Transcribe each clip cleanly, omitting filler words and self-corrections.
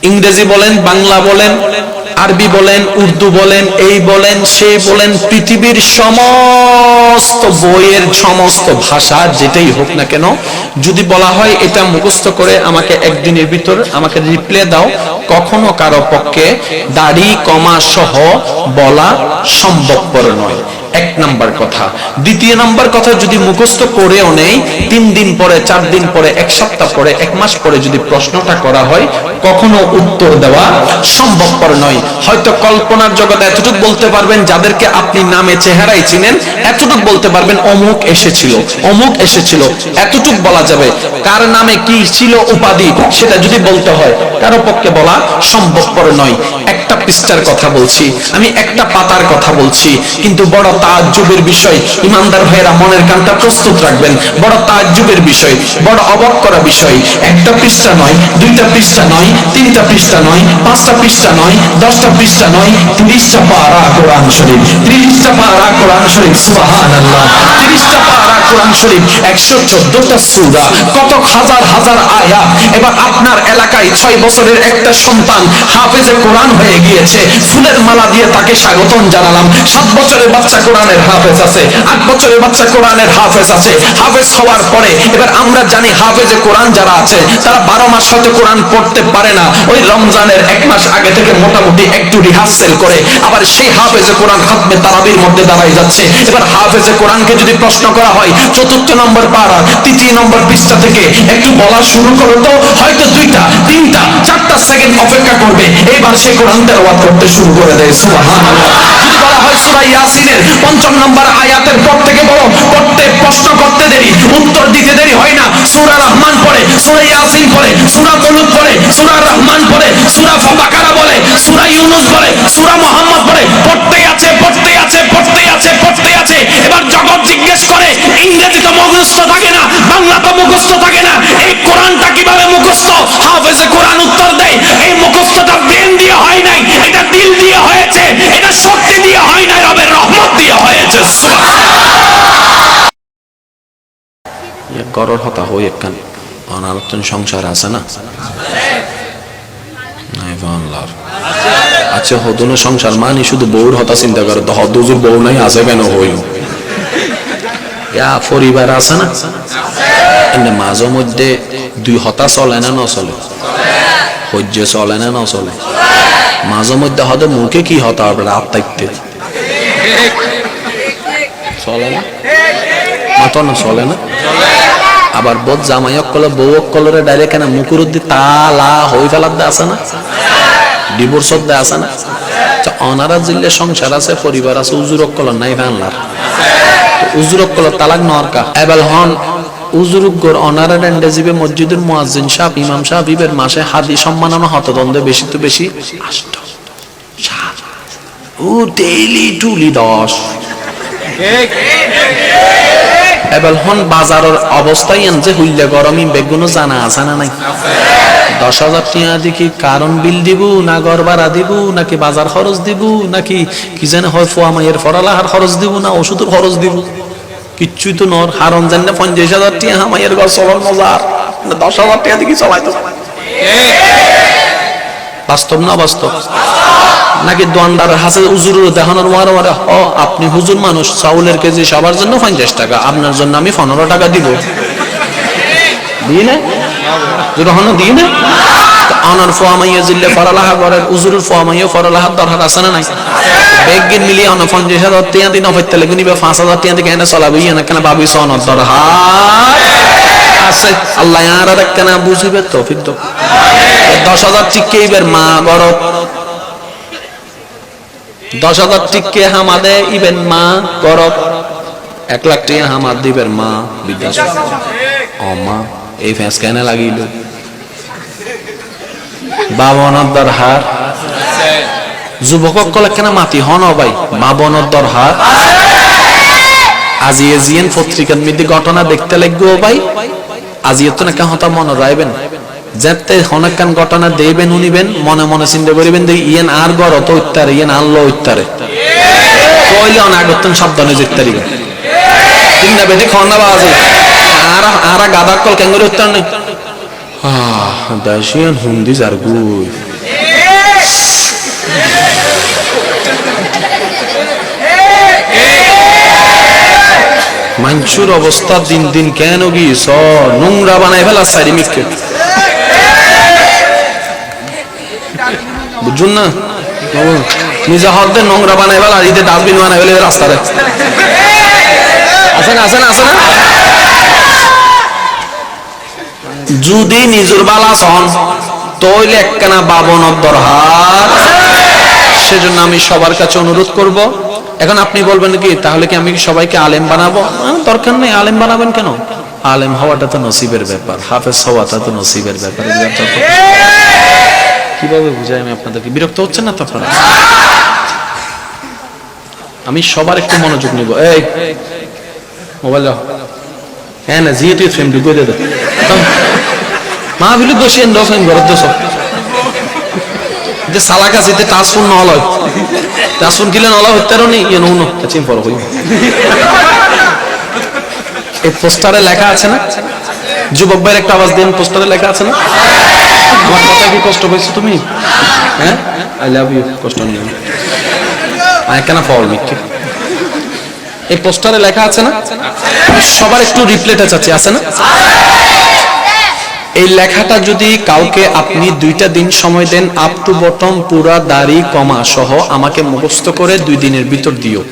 ইংরেজি বলেন, বাংলা বলেন, আরবি বলেন, উর্দু বলেন, এই বলেন সেই বলেন, পৃথিবীর সমস্ত বইয়ের সমস্ত ভাষা যেটাই হোক না কেন, যদি বলা হয় এটা মুখস্থ করে আমাকে একদিনের ভিতর আমাকে রিপ্লাই দাও, কখনো কারো পক্ষে দাড়ি কমা সহ বলা সম্ভবপর নয়। এক নাম্বার কথা। দ্বিতীয় নাম্বার কথা, যদি মুখস্থ করেও নেই, 3 দিন পরে, 4 দিন পরে, 1 সপ্তাহ পরে, 1 মাস পরে যদি প্রশ্নটা করা হয়, কখনো উত্তর দেওয়া সম্ভবপর নয়। হয়তো কল্পনার জগতে এতটুকু বলতে পারবেন, যাদেরকে আপনি নামে চেহারাই চিনেন, এতটুকু বলতে পারবেন অমুক এসেছিল, অমুক এসেছিল, এতটুকু বলা যাবে। কার নামে কি ছিল উপাধি, সেটা যদি বলতে হয়, কারো পক্ষে বলা সম্ভবপর নয়। একটা পৃষ্ঠার কথা বলছি আমি, একটা পাতার কথা বলছি, কিন্তু বড় তাজ্জুবের বিষয়। ইমানদার ভাইয়েরা মনের কানটা প্রস্তুত রাখবেন। বড় তাজ্জুবের বিষয়, বড় অবাক করা বিষয়। একটা পৃষ্ঠা নয়, 2টা পৃষ্ঠা নয়, 3টা পৃষ্ঠা নয়, 5টা পৃষ্ঠা নয়, 10টা পৃষ্ঠা নয়, 30টা পারা কোরআন শরীফ, 30টা পারা কোরআন শরীফ, সুবহানাল্লাহ। 30টা পারা কোরআন শরীফ, 114টা সূরা, কত হাজার হাজার আয়াত। এবার আপনার এলাকায় 6 বছরের একটা সন্তান হাফেজে কোরআন হয়ে গিয়েছে, ফুলের মালা দিয়ে তাকে স্বাগতম জানালাম। 7 বছরের বাচ্চা কোরআনের হাফেজ আছে, 8 বছরের বাচ্চা কোরআনের হাফেজ আছে। হাফেজ হওয়ার পরে এবার আমরা জানি হাফেজে কোরআন যারা আছে তারা 12 মাস হয়তো কোরআন পড়তে পারে না, ওই রমজানের 1 মাস আগে থেকে মোটামুটি একটু রিহার্সেল করে আবার সেই হাফেজে কোরআন খতমে তারাবির মধ্যে দাঁড়ায় যাচ্ছে। এবার হাফেজে কোরআনকে যদি প্রশ্ন করা হয় 4র্থ নম্বর পারা 3 নম্বর পৃষ্ঠা থেকে একটু বলা শুরু করো তো, হয়তো 2টা 3টা 4টা সেকেন্ড অপেক্ষা করবে, এবার সে কোরআন তেলাওয়াত করতে শুরু করে দেয়, সুবহানাল্লাহ। যদি বলা হয় সূরা ইয়াসিনের 5 নম্বর আয়াতের পর থেকে বলো, পড়তে প্রশ্ন করতে দেরি, উত্তর দিতে দেরি হয় না। সূরা রহমান পড়ে, সূরা ইয়াসিন পড়ে, সূরা মুলক পড়ে, সূরা রহমান পড়ে, সূরা বাকারা বলে, সূরা ইউনূস বলে, সূরা মুহাম্মদ পড়ে, পড়তেই আছে, পড়তেই আছে, পড়তেই আছে, পড়তেই আছে। এবার জগৎ জিজ্ঞেস করে, ইংরেজি তো মুখস্থ থাকে না, বাংলা তো মুখস্থ থাকে না, এই কোরআনটা কিভাবে মুখস্থ? হাফেজে কোরআন উত্তর দেয়, এই মুখস্থটা ব্রেন দিয়ে হয় নাই, এটা দিল দিয়ে হয়েছে, এটা শক্তি দিয়ে হয় নাই, রবের রহমত দিয়ে হয়েছে। গরর হতা হই একখান অনারতন সংসার আছে না, আচ্ছা হদন সংসার মানে শুধু বউর হতা চিন্তা করো তো, হদুজুর বউ নাই আছে কেন হইল, পরিবার আছে না, মাঝে মধ্যে 2 হতা চলে না ন চলে, সহ্য চলে না ন চলে, মাঝে মধ্যে হয়তো মুখে কি হতা হবে রাত থাকতে চলে না, মাতো না চলে না। আবার বোধ জামাই অক্কল বউ অক্কলরে ডাইরেক্ট কেন মুকুর দি তালা হই ফেলার দে আছে না, ডিভোর্স দে আছে না। অনারা জিল্লে সংসার আছে, পরিবার আছে, উজুর অক্কল নাই ফেনলার, উজুর অক্কল তালাক নরকা এবেল হন উজুরুগর অনারা ডেন্ডে জিবে মসজিদের মুয়াজ্জিন সাহেব, ইমাম সাহেবের মাসে হাদি সম্মাননা হতদন্দে বেশি তো বেশি 8 ও ডেইলি টুলি 10 এবার হন বাজারের অবস্থায় যে হইলে গরমই বেগুনো জানা আছে না নাই, 10,000 টাকা দেখি কারণ বিল দিব না, ঘর ভাড়া দিব নাকি বাজার খরচ দিব নাকি কি জানে হয়, ফুয়া মাইয়ের ফরালাহার খরচ দিব না ওষুধের খরচ দিব, কিচ্ছুই তো নর। হারন জানে 50,000 টাকা হামাইয়ের ঘর চলার মজার, 10,000 টাকা দেখি চলাই তো বাস্তব না বাস্তব নাকি দোয়ানদার হাসে উজুর দেখানোর মারে মারে, আপনি হুজুর মানুষ, চাউলের কেজি সবার জন্য 50 টাকা, আপনার জন্য আমি 15 টাকা দিব, দিই না যখন দিই না। আনার ফোয়া মাইয়া জিল্লে ফরালাহা করেন, উজুরের ফোয়া মাইয়া ফরালাহার দরকার আছে না নাই, বেগিন মিলিয়ে অন 50,000 টাকা দিন অফাইতে লাগবে নিবে, 5,000 টাকা দিয়ে কেন চলাবে না কেন ভাবি সনদ দরকার আছে, আল্লাহ আর কেন বুঝিবে তৌফিক তো। 10,000 টিকে এবার মা বড়, 10,000 টিকে হামাদে ইবেন মা গরব, 1 লাখ টাকা হামাদ দিবের মা বিদ্যাস মা এই ফ্যাঁস কেন লাগিল, বাবনের দরহার যুবক কলে কেন মাতি হন ভাই, বাবনের দরহার আজি এজিয়েন পত্রিকার মধ্যে ঘটনা দেখতে লাগবে ভাই, আজি তো না কেন মনে রাখবেন, যেতে হনকান ঘটনা দেবেন উনিবেন, মনে মনে চিন্তা করিবেন যে ইয়েন আর গড় তো উত্তারে, ইয়েন আনলো উত্তারে কইলে অনাগতন সাবধানে জিততারি তিনটা বেটি খাওয়া বাজে আর গাদার কল কেঙ্গরে উত্তর নেই, দাসিয়ান হুন্দি যার গুই মানুষের অবস্থা দিন দিন কেন গিয়েছ নোংরা বানাই ফেলা সাইডি মিটকে বুঝুন না নিজে হকদের নোংরা বানাই ফেলা ঈদের ডাস্টবিন বানাই ফেলে রাস্তায় আছে না আছে না আছে না যদি নিজের বালা হন তৈলে একখানা বাবনের দরকার। সেজন্য আমি সবার কাছে অনুরোধ করব। এখন আপনি বলবেন কি তাহলে কি আমি সবাইকে আলেম বানাবো? দরকার নেই, আলেম বানাবেন কেন? আলেম হওয়াটা তো নসিবের ব্যাপার, হাফেজ হওয়াটা তো নসিবের ব্যাপার। কিভাবে বুঝাই আমি আপনাদেরকে? বিরক্ত হচ্ছেন না তো আপনারা? আমি সবার একটু মনোযোগ নিব। এই মোবাইল দাও। হ্যাঁ না জিয়ে তুই ফ্রেম ঢুকে দে মা বিলু দোষী দোষেন ঘরের দোষ যে সালাক আছে তে টাসফোন নহলয় টাসফোন কিলে নহলয় হত্যারও নেই ইয়ে নৌনো চিন পড়ো হই। এই পোস্টারে লেখা আছে না, যুবক ভাইয়ের একটা আওয়াজ দেন, পোস্টারে লেখা আছে না? আমার কথা কি কষ্ট পাইছো তুমি? হ্যাঁ আই লাভ ইউ, কষ্ট নিও না। I can fall me. এই পোস্টারে লেখা আছে না? সবার একটু রিপ্লেটা চাচ্ছি, আছে না? এই লেখাটা যদি কাউকে আপনি 2টা দিন সময় দেন, আপ টু বটম পুরা দাড়ি কমা সহ আমাকে মুখস্থ করে 2 দিনের ভিতর দিও,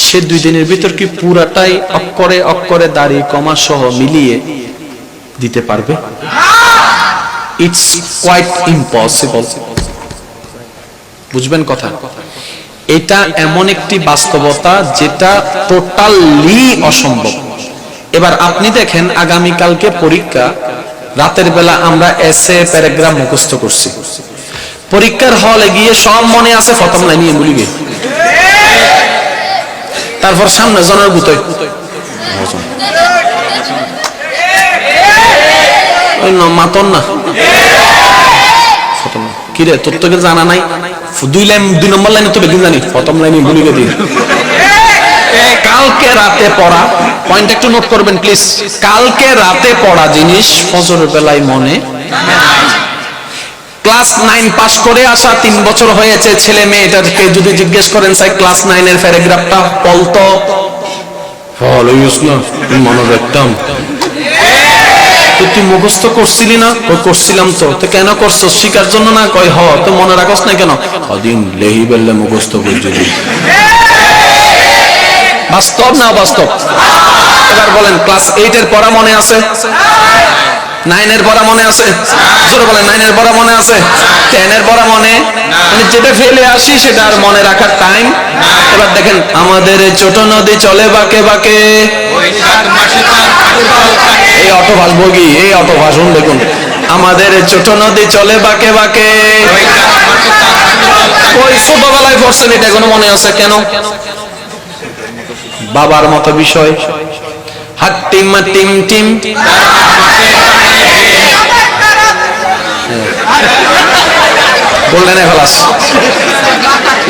সে 2 দিনের ভিতর কি পুরাটাই অক্ষরে অক্ষরে দাড়ি কমা সহ মিলিয়ে দিতে পারবে? It's quite impossible. বুঝবেন কথা? এটা এমন একটি বাস্তবতা যেটা টোটালি অসম্ভব। এবার আপনি দেখেন আগামীকালকে পরীক্ষা, রাতের বেলা আমরা এসে প্যারাগ্রাফ মুখস্থ করছি, পরীক্ষার হলে গিয়ে সব মনে আছে প্রথম লাইন নিয়ে বলি গে, তারপর সামনে জনের গুতোয় ওই মাতন না কিরে তোর তোকে জানা নাই 2 নম্বর লাইনে তো বেদিন জানি প্রথম লাইনে বলি গে দিই। কালকে রাতে পড়া, পয়েন্ট একটু নোট করবেন প্লিজ, কালকে রাতে পড়া জিনিস ফজরের বেলায় মনে। ক্লাস 9 পাস করে আসা 3 বছর হয়েছে ছেলে মেয়েটাকে যদি জিজ্ঞেস করেন স্যার ক্লাস 9 এর প্যারাগ্রাফটা বলতো, হলইস না মনে রাখতাম। তুই মুখস্থ করছিলি না? করছিলাম তো। তো কেন করছো? শিকার জন্য না? কয় হ। তো মনে রাখস না কেন? কদিন লেহি বেললে মুখস্থ করছিলি। বাস্তব না বাস্তব? এবার বলেন ক্লাস 8 এর পড়া মনে আছে? 9 এর পড়া মনে আছে? জোরে বলেন 9 এর পড়া মনে আছে? 10 এর পড়া মনে? মানে যেটা ফেলে আসি সেটা আর মনে রাখার টাইম। এবার দেখেন আমাদের ছোট নদী চলে বাঁকে বাঁকে, এই অটো ভাস বগি, এই অটো ভাষণ দেখুন, আমাদের ছোট নদী চলে বাঁকে বাঁকে। ওই ছোটবেলায় পড়ছেন, এটা এখনো মনে আছে কেন? বাবার মতো বিষয়, হাট্টিম টিম টিম বললেন এখলাস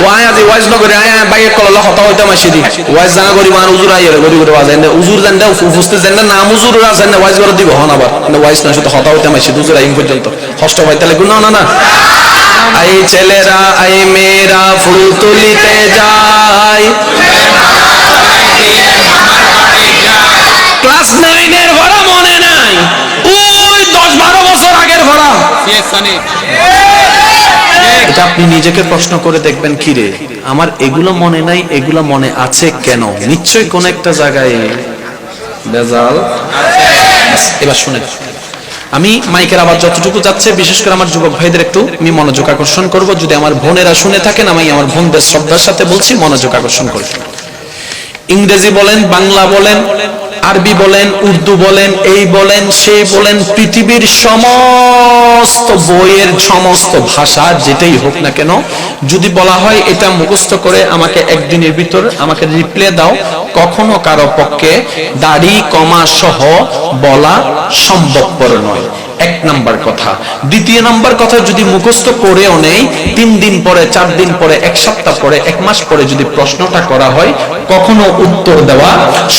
ওয়াই আজি ওয়াইজ নগরে আয় বাইক কললা হতা হইতা মাসি দি ওয়াইজ জানা করি মান উজুর আইরে গরি গরি ওয়াজ এন্ড উজুর জানদা উপস্থিত জানদা নাম উজুর আছে না ওয়াইজ করে দিব হন আবার ওয়াইজ না শুধু হতা হইতা মাসি উজুর আইন পর্যন্ত কষ্ট হইতা লাগু না না না। আই ছেলেরা আই মেয়েরা ফুল তুলিতে যায়, ক্লাস 9 এর ভরা মনে নাই, ওই 10-12 বছর আগের ভরা। এটা আপনি নিজেকে প্রশ্ন করে দেখবেন, কি রে আমার এগুলো মনে নাই, এগুলো মনে আছে কেন? নিশ্চয়ই কোন একটা জায়গায় বেজাল। এবার শুনেন, আমি মাইকের আওয়াজ যতটুকু যাচ্ছে বিশেষ করে আমার যুবক ভাইদের একটু আমি মনোযোগ আকর্ষণ করব। যদি আমার বোনেরা শুনে থাকেন, আমি আমার বোনদের শ্রদ্ধার সাথে বলছি, মনোযোগ আকর্ষণ করব। ইংরেজি বলেন, বাংলা বলেন, আরবি বলেন, উর্দু বলেন, এই বলেন সেই বলেন, পৃথিবীর সমস্ত বইয়ের সমস্ত ভাষা যেটাই হোক না কেন, যদি বলা হয় এটা মুখস্থ করে আমাকে একদিনের ভিতর আমাকে রিপ্লাই দাও, কখনো কারো পক্ষে দাড়ি কমা সহ বলা সম্ভবপর নয়। এক নাম্বার কথা। দ্বিতীয় নাম্বার কথা, যদি মুখস্থ করেও নেই, 3 দিন পরে, 4 দিন পরে, 1 সপ্তাহ পরে, 1 মাস পরে যদি প্রশ্নটা করা হয়, কখনো উত্তর দেওয়া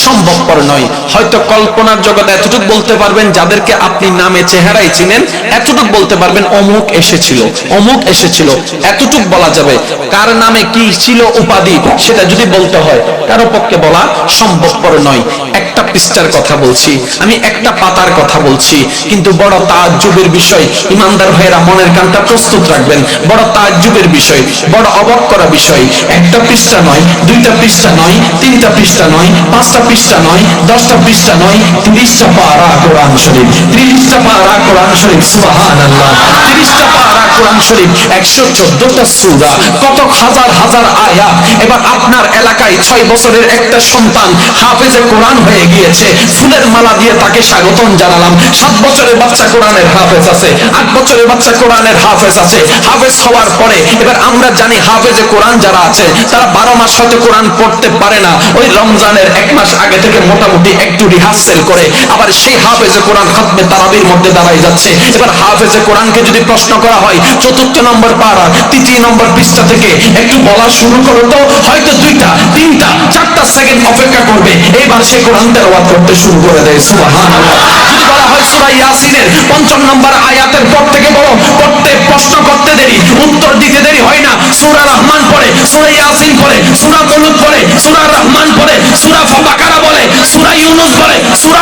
সম্ভবপর নয়। হয়তো কল্পনার জগতে এতটুকু বলতে পারবেন, যাদেরকে আপনি নামে চেহারাই চিনেন, এতটুকু বলতে পারবেন অমুক এসেছিল, অমুক এসেছিল, এতটুকু বলা যাবে। কার নামে কি ছিল উপাধি, সেটা যদি বলতে হয়, কারো পক্ষে বলা সম্ভবপর নয়। একটা পৃষ্ঠার কথা বলছি আমি, একটা পাতার কথা বলছি, কিন্তু বড় তাজ্জুবের বিষয়। ইমানদার ভাইয়েরা মনের কানটা প্রস্তুত রাখবেন। বড় তাজ্জুবের বিষয়, বড় অবাক করা বিষয়। একটা পৃষ্ঠা নয়, 2টা পৃষ্ঠা নয়, 3টা পৃষ্ঠা নয়, 5টা পৃষ্ঠা নয়, 10টা পৃষ্ঠা নয়, 30টা পারা কোরআন শরীফ, 30টা পারা কোরআন শরীফ, সুবহানাল্লাহ। 30টা পারা কোরআন শরীফ, 114টা সূরা, কত হাজার হাজার আয়াত। এবার আপনার এলাকায় 6 বছরের একটা সন্তান হাফেজে কোরআন হয়ে গিয়েছে, ফুলের মালা দিয়ে তাকে স্বাগতম জানালাম। 7 বছরের বাচ্চা কোরআনের হাফেজ আছে, 8 বছরের বাচ্চা কোরআনের হাফেজ আছে। হাফেজ হওয়ার পরে এবার আমরা জানি হাফেজে কোরআন যারা আছে তারা 12 মাস হয়তো কোরআন পড়তে পারে না, ওই রমজানের 1 মাস আগে থেকে মোটামুটি একটু রিহার্সেল করে আবার সেই হাফেজে কোরআন খতমে তারাবির মধ্যে দাঁড়াই যাচ্ছে। এবার হাফেজে কোরআনকে যদি প্রশ্ন করা হয় 4র্থ নম্বর পারা 3 নম্বর পৃষ্ঠা থেকে একটু বলা শুরু করো, তো হয়তো 2টা 3টা 4টা সেকেন্ড অপেক্ষা করবে, এবার সে কোরআন তেলাওয়াত করতে শুরু করে দেয়, সুবহানাল্লাহ। যদি বলা হয় সূরা ইয়াসিনের 5ম নম্বর আয়াতের পর থেকে বলো, পড়তে প্রশ্ন করতে দেরি, উত্তর দিতে দেরি হয় না। সূরা রহমান পড়ে, সূরা ইয়াসিন পড়ে, সূরা মুলক পড়ে, সূরা রহমান পড়ে, সূরা বাকারা বলে, সূরা ইউনূস পড়ে, সূরা